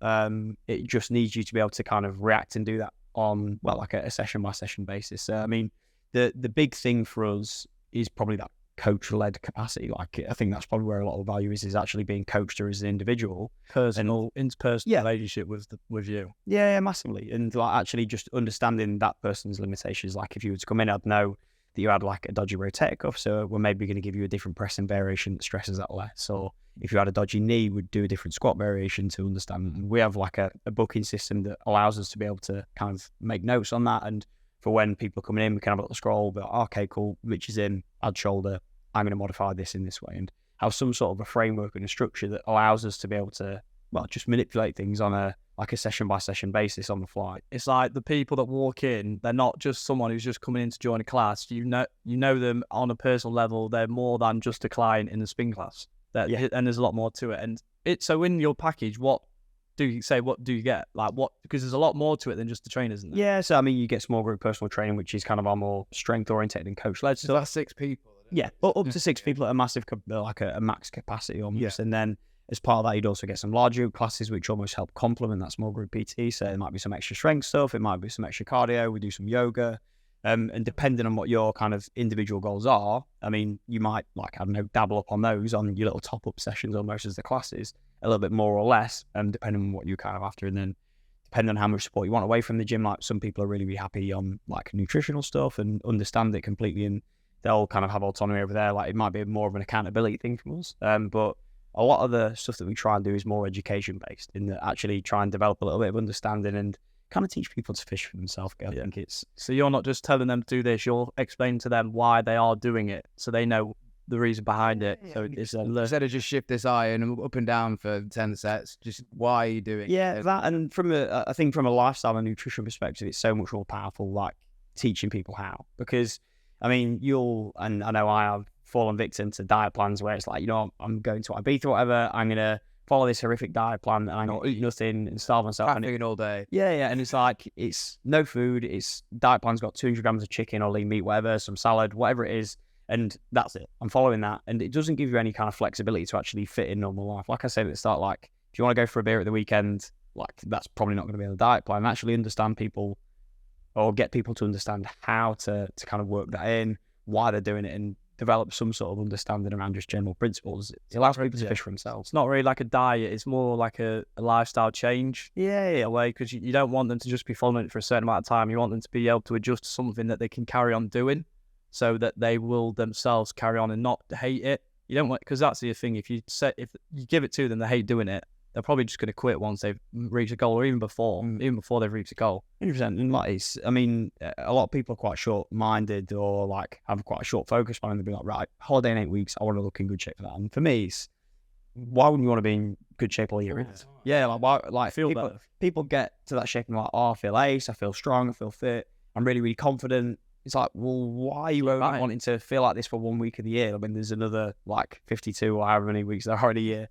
It just needs you to be able to kind of react and do that on like a session by session basis. I mean, the big thing for us is probably that coach-led capacity. Like I think that's probably where a lot of value is actually being coached as an individual, interpersonal relationship with you. Yeah, massively, and like actually just understanding that person's limitations. Like if you were to come in, I'd know that you had like a dodgy rotator cuff, so we're maybe going to give you a different pressing variation that stresses that less. Or if you had a dodgy knee, we'd do a different squat variation to understand. And we have like a booking system that allows us to be able to kind of make notes on that. And for when people are coming in, we can have a little scroll, but okay, cool, Mitch is in, add shoulder, I'm going to modify this in this way, and have some sort of a framework and a structure that allows us to be able to, well, just manipulate things on a session by session basis on the fly. It's like the people that walk in, they're not just someone who's just coming in to join a class. You know them on a personal level. They're more than just a client in the spin class. And there's a lot more to it. And so in your package, what do you get? Like what? Because there's a lot more to it than just the trainers, isn't there? Yeah, so I mean, you get small group personal training, which is kind of our more strength oriented and coach led. So that's 6 people. Yeah, up to 6 people at a massive, like a max capacity almost. And then as part of that, you'd also get some larger group classes, which almost help complement that small group PT. So it might be some extra strength stuff, it might be some extra cardio. We do some yoga, and depending on what your kind of individual goals are, I mean, you might dabble up on those on your little top up sessions almost as the classes, a little bit more or less, depending on what you're kind of after, and then depending on how much support you want away from the gym. Like some people are really, really happy on like nutritional stuff and understand it completely, and they'll kind of have autonomy over there. Like it might be more of an accountability thing from us. But a lot of the stuff that we try and do is more education based, in that actually try and develop a little bit of understanding and kind of teach people to fish for themselves. I think it's... So you're not just telling them to do this, you're explaining to them why they are doing it, so they know the reason behind it. So it's instead of just shift this iron up and down for 10 sets, just why are you doing it? That, and I think from a lifestyle and nutrition perspective, it's so much more powerful, like teaching people how. Because I mean, and I know I have fallen victim to diet plans where it's like, I'm going to Ibiza or whatever, I'm going to follow this horrific diet plan and I'm going to eat nothing and starve myself. Caffeine all day. Yeah. And it's like, it's no food, it's diet plan's got 200 grams of chicken or lean meat, whatever, some salad, whatever it is. And that's it. I'm following that. And it doesn't give you any kind of flexibility to actually fit in normal life. Like I said at the start, like, if you want to go for a beer at the weekend, like that's probably not going to be on the diet plan. Actually understand people, or get people to understand how to kind of work that in, why they're doing it, and develop some sort of understanding around just general principles. It allows people to fish for themselves. It's not really like a diet, it's more like a lifestyle change. Yeah. Away, because you don't want them to just be following it for a certain amount of time. You want them to be able to adjust to something that they can carry on doing, so that they will themselves carry on and not hate it. You don't want, because that's the thing, if you give it to them, they hate doing it, they're probably just going to quit once they've reached a goal, or even before they've reached a goal. 100%. And I mean, a lot of people are quite short-minded, or like have quite a short focus on, and they'll be like, right, holiday in 8 weeks, I want to look in good shape for that. And for me, it's, why wouldn't you want to be in good shape all year round? Yeah, people get to that shape and like, I feel ace, I feel strong, I feel fit, I'm really, really confident. It's like, well, why are you only wanting to feel like this for 1 week of the year? I mean, there's another like 52 or however many weeks there are in a year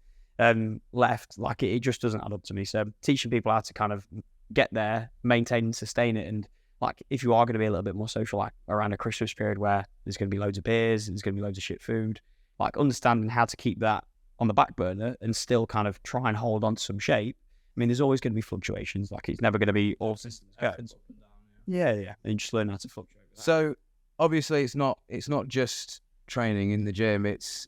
left. Like it just doesn't add up to me. So teaching people how to kind of get there, maintain and sustain it, and like if you are going to be a little bit more social, like around a Christmas period where there's going to be loads of beers, there's going to be loads of shit food, like understanding how to keep that on the back burner and still kind of try and hold on to some shape. I mean, there's always going to be fluctuations. Like it's never going to be all systems go. Yeah, and just learn how to fluctuate. So obviously it's not just training in the gym, it's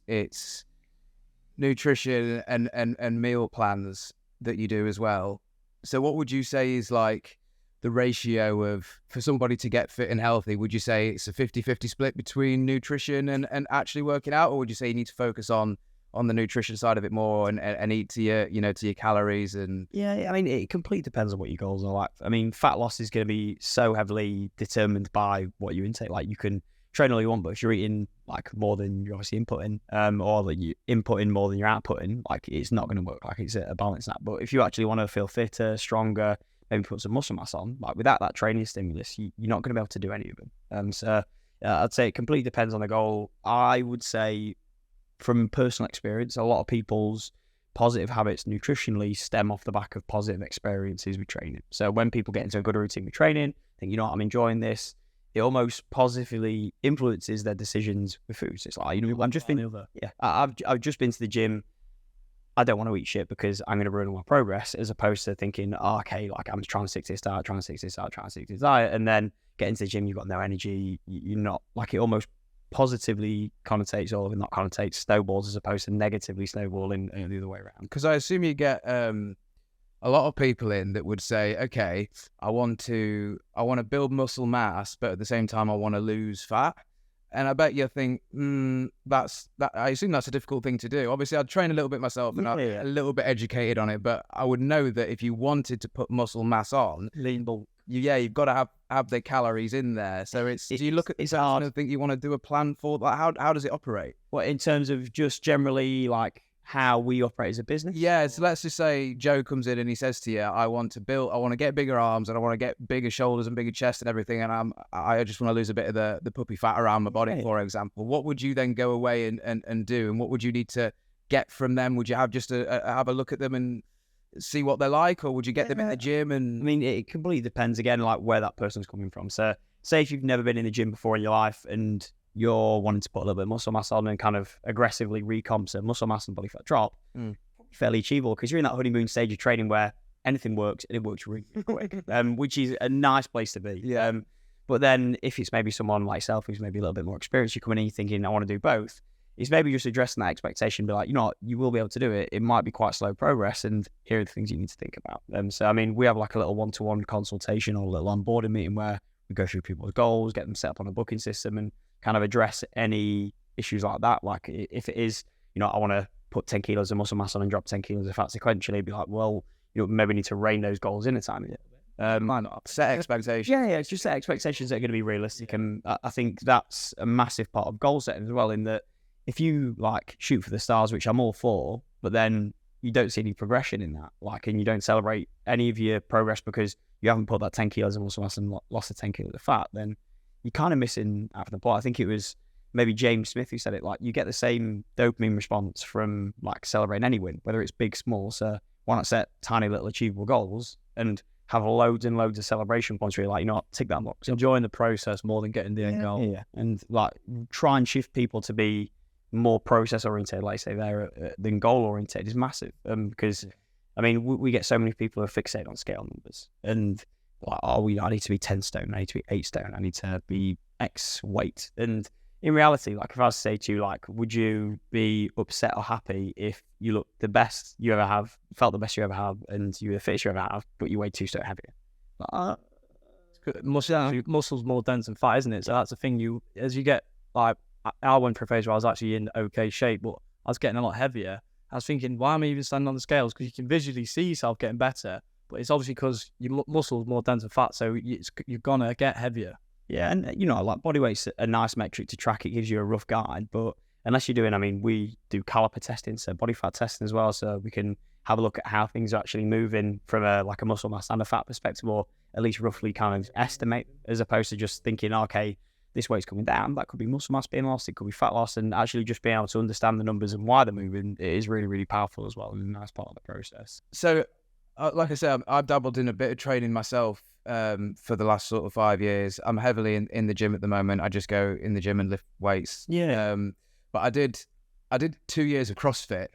nutrition and meal plans that you do as well. So what would you say is like the ratio of, for somebody to get fit and healthy, would you say it's a 50-50 split between nutrition and actually working out, or would you say you need to focus on the nutrition side of it more and eat to your calories? And I mean, it completely depends on what your goals are. Like, I mean, fat loss is going to be so heavily determined by what you intake. Like, you can train all you want, but if you're eating like more than you're obviously inputting, or that you inputting more than you're outputting, like it's not going to work. Like it's a balance that. But if you actually want to feel fitter, stronger, maybe put some muscle mass on, like without that training stimulus, you're not going to be able to do any of them. So I'd say it completely depends on the goal. I would say, from personal experience, a lot of people's positive habits nutritionally stem off the back of positive experiences with training. So when people get into a good routine with training, think, you know what, I'm enjoying this, it almost positively influences their decisions with food. So it's like, I've just been to the gym, I don't want to eat shit because I'm going to ruin all my progress, as opposed to thinking, okay, like I'm trying to stick to this diet, and then get into the gym, you've got no energy, you're not, like it almost positively connotates, or not connotates, snowballs, as opposed to negatively snowballing the other way around. Because I assume you get a lot of people in that would say, okay, I want to build muscle mass, but at the same time I want to lose fat. And I bet you think, I assume that's a difficult thing to do. Obviously, I'd train a little bit myself and I'm a little bit educated on it, but I would know that if you wanted to put muscle mass on, lean bulk. You've got to have the calories in there. So do you look at this and think you want to do a plan for that? How does it operate? Well, in terms of just generally like how we operate as a business? Yeah, so let's just say Joe comes in and he says to you, I want to get bigger arms and I want to get bigger shoulders and bigger chest and everything, and I just want to lose a bit of the puppy fat around my body, for example. What would you then go away and do, and what would you need to get from them? Would you have just have a look at them and see what they're like, or would you get them in the gym? And I mean, it completely depends again, like where that person's coming from. So say if you've never been in the gym before in your life and you're wanting to put a little bit of muscle mass on and kind of aggressively recomp, so muscle mass and body fat drop, fairly achievable, because you're in that honeymoon stage of training where anything works and it works really quick, which is a nice place to be. Yeah. But then if it's maybe someone like yourself who's maybe a little bit more experienced, you're coming in thinking, I want to do both, it's maybe just addressing that expectation, be like, you know what, you will be able to do it. It might be quite slow progress, and here are the things you need to think about. So, I mean, we have like a little one-to-one consultation or a little onboarding meeting where we go through people's goals, get them set up on a booking system, and kind of address any issues like that. Like if it is, you know, I want to put 10 kilos of muscle mass on and drop 10 kilos of fat sequentially, be like, well, you know, maybe need to rein those goals in a tiny bit. Why not? Set expectations. Yeah, it's just set expectations that are going to be realistic. And I think that's a massive part of goal setting as well, in that if you like shoot for the stars, which I'm all for, but then you don't see any progression in that, like, and you don't celebrate any of your progress because you haven't put that 10 kilos of muscle mass and lost the 10 kilos of fat, then you're kind of missing out of the plot. I think it was maybe James Smith who said it, like, you get the same dopamine response from like celebrating any win, whether it's big, small. So why not set tiny little achievable goals and have loads and loads of celebration points where you're like, you know what, tick that box. Enjoying the process more than getting the end goal. Yeah. And like try and shift people to be more process oriented, like say there, than goal oriented is massive. Because I mean, we get so many people who are fixated on scale numbers and like, I need to be 10 stone, I need to be 8 stone, I need to be X weight. And in reality, like if I was to say to you, like, would you be upset or happy if you look the best you ever have, felt the best you ever have, and you were the fittest you ever have, but you weigh 2 stone heavier? Muscle's more dense than fat, isn't it? So that's the thing. As you get, like, I went for a phase where I was actually in okay shape, but I was getting a lot heavier. I was thinking, why am I even standing on the scales? Because you can visually see yourself getting better, but it's obviously because your muscle's more dense than fat, so you're gonna get heavier. Yeah, and you know, like body weight's a nice metric to track. It gives you a rough guide, but unless you're doing, I mean, we do caliper testing, so body fat testing as well, so we can have a look at how things are actually moving from a muscle mass and a fat perspective, or at least roughly kind of estimate, as opposed to just thinking, okay, this weight's coming down. That could be muscle mass being lost, it could be fat loss, and actually just being able to understand the numbers and why they're moving, it is really, really powerful as well, and a nice part of the process. So, like I said, I've dabbled in a bit of training myself for the last sort of 5 years. I'm heavily in the gym at the moment. I just go in the gym and lift weights. Yeah. But I did 2 years of CrossFit,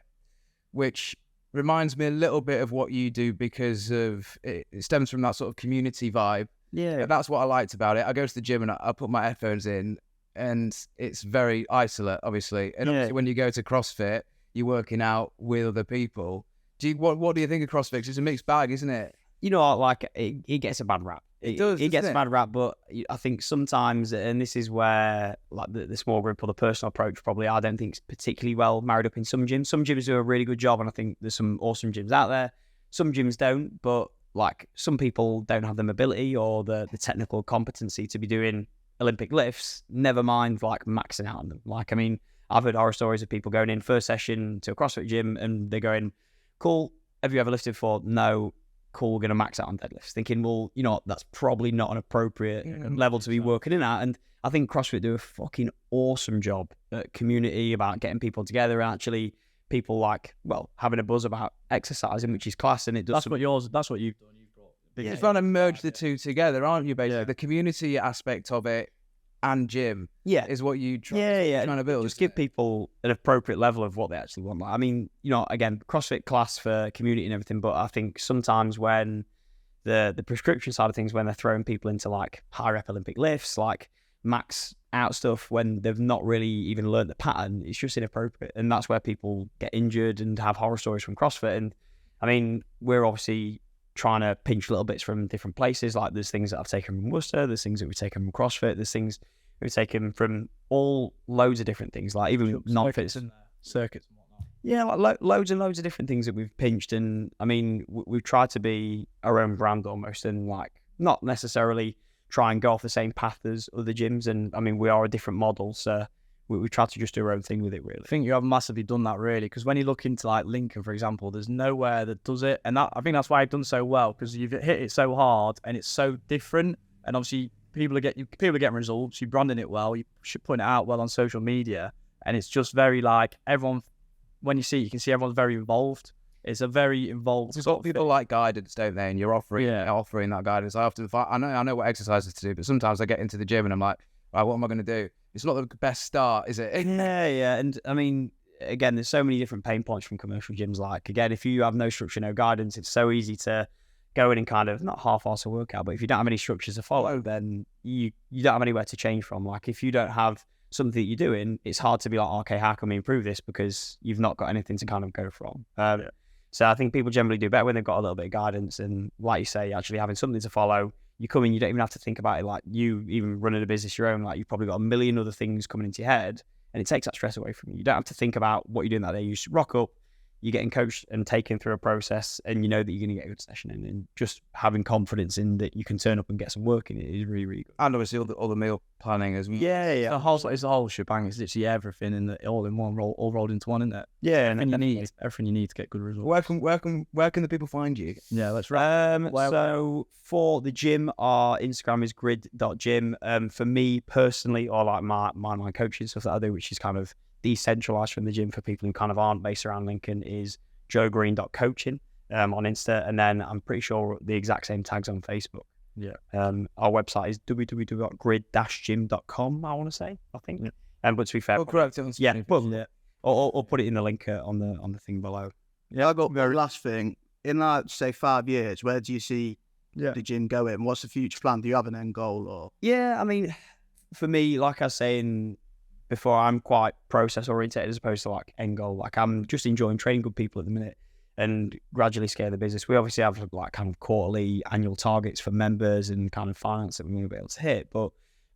which reminds me a little bit of what you do because of it stems from that sort of community vibe. Yeah. That's what I liked about it. I go to the gym and I put my headphones in, and it's very isolate, obviously. And obviously when you go to CrossFit, you're working out with other people. What do you think of CrossFit? It's a mixed bag, isn't it? You know, like it gets a bad rap. It does. It gets a bad rap, but I think sometimes, and this is where like the small group or the personal approach probably, I don't think it's particularly well married up in some gyms. Some gyms do a really good job, and I think there's some awesome gyms out there. Some gyms don't, but like some people don't have the mobility or the technical competency to be doing Olympic lifts, never mind like maxing out on them. Like, I mean, I've heard horror stories of people going in first session to a CrossFit gym and they're going, cool, have you ever lifted before? No. Cool, we're going to max out on deadlifts. Thinking, well, you know, that's probably not an appropriate level to be working in at. And I think CrossFit do a fucking awesome job at community about getting people together and actually people like, well, having a buzz about exercising, which is class. And it does. That's what you've done. You're trying to merge the two together, aren't you, basically? Yeah. The community aspect of it and gym is what you trying to build. Just give people an appropriate level of what they actually want. Like, I mean, you know, again, CrossFit class for community and everything, but I think sometimes when the prescription side of things, when they're throwing people into like high rep Olympic lifts, like max out stuff when they've not really even learned the pattern, it's just inappropriate. And that's where people get injured and have horror stories from CrossFit. And I mean, we're obviously trying to pinch little bits from different places. Like there's things that I've taken from Worcester, there's things that we've taken from CrossFit, there's things we've taken from all loads of different things, like even non-fits. Circuits and whatnot. Yeah, like loads and loads of different things that we've pinched. And I mean, we've tried to be our own brand almost, and like not necessarily try and go off the same path as other gyms. And I mean, we are a different model, so we try to just do our own thing with it, really. I think you have massively done that, really, because when you look into like Lincoln, for example, there's nowhere that does it, and I think that's why you've done so well, because you've hit it so hard and it's so different. And obviously, people are getting results. You're branding it well. You're putting it out well on social media, and it's just very like everyone. When you see it, you can see everyone's very involved. It's a very involved. It's got people like guidance, don't they? And you're offering that guidance. I know what exercises to do, but sometimes I get into the gym and I'm like, right, what am I going to do? It's not the best start, is it? Yeah. And I mean, again, there's so many different pain points from commercial gyms. Like, again, if you have no structure, no guidance, it's so easy to go in and kind of not half-arse a workout, but if you don't have any structures to follow, then you don't have anywhere to change from. Like, if you don't have something that you're doing, it's hard to be like, okay, how can we improve this? Because you've not got anything to kind of go from. So I think people generally do better when they've got a little bit of guidance, and like you say, actually having something to follow. You come in, you don't even have to think about it like you even running a business your own. Like, you've probably got a million other things coming into your head, and it takes that stress away from you. You don't have to think about what you're doing that day. You just rock up, you're getting coached and taken through a process, and you know that you're going to get a good session in. And just having confidence in that you can turn up and get some work in it is really, really good. And obviously all the meal planning as well. Yeah. It's the whole shebang. It's literally everything in the all in one, all rolled into one, isn't it? Yeah, Everything you need to get good results. Where can the people find you? Yeah, that's right. So for the gym, our Instagram is grid.gym. For me personally, or like my coaching stuff that I do, which is kind of decentralized from the gym for people who kind of aren't based around Lincoln, is joegreene.coaching on Insta, and then I'm pretty sure the exact same tags on Facebook. Yeah. Our website is www.grid-gym.com, I want to say, I think. Yeah. But to be fair, correct it on or put it in the link on the thing below. Yeah, I got the last thing. In like, say, 5 years, where do you see the gym going? What's the future plan? Do you have an end goal? Or Yeah, I mean, for me, like I was saying before, I'm quite process oriented as opposed to like end goal. Like, I'm just enjoying training good people at the minute and gradually scale the business. We obviously have like kind of quarterly, annual targets for members and kind of finance that we're going to be able to hit. But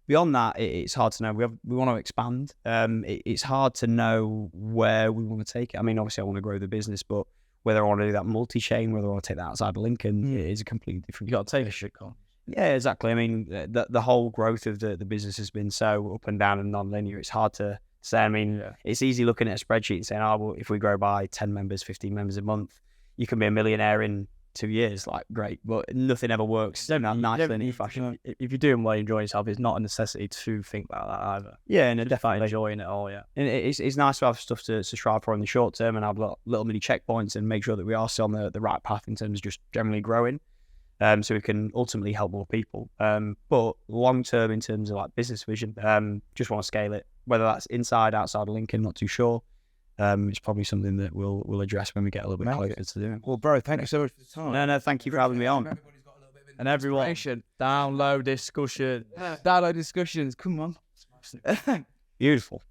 beyond that, it's hard to know. We want to expand. It's hard to know where we want to take it. I mean, obviously I want to grow the business, but whether I want to do that multi-chain, whether I want to take that outside of Lincoln, it is a completely different. You got to take a shit call. Yeah, exactly. I mean, the whole growth of the business has been so up and down and non-linear. It's hard to say. I mean, it's easy looking at a spreadsheet and saying, oh, well, if we grow by 10 members, 15 members a month, you can be a millionaire in 2 years. Like, great. But nothing ever works in that nice linear fashion. If you're doing well, enjoying yourself, it's not a necessity to think like that either. Yeah, and definitely enjoying it all, yeah. And it's nice to have stuff to strive for in the short term and have little mini checkpoints and make sure that we are still on the right path in terms of just generally growing. So we can ultimately help more people. But long term, in terms of like business vision, just want to scale it. Whether that's inside, outside of Lincoln, not too sure. It's probably something that we'll address when we get a little bit closer to doing. Well, bro, thank you so much for the time. No, thank you for having me on. And everyone, download discussion. Download discussions. Come on. Beautiful.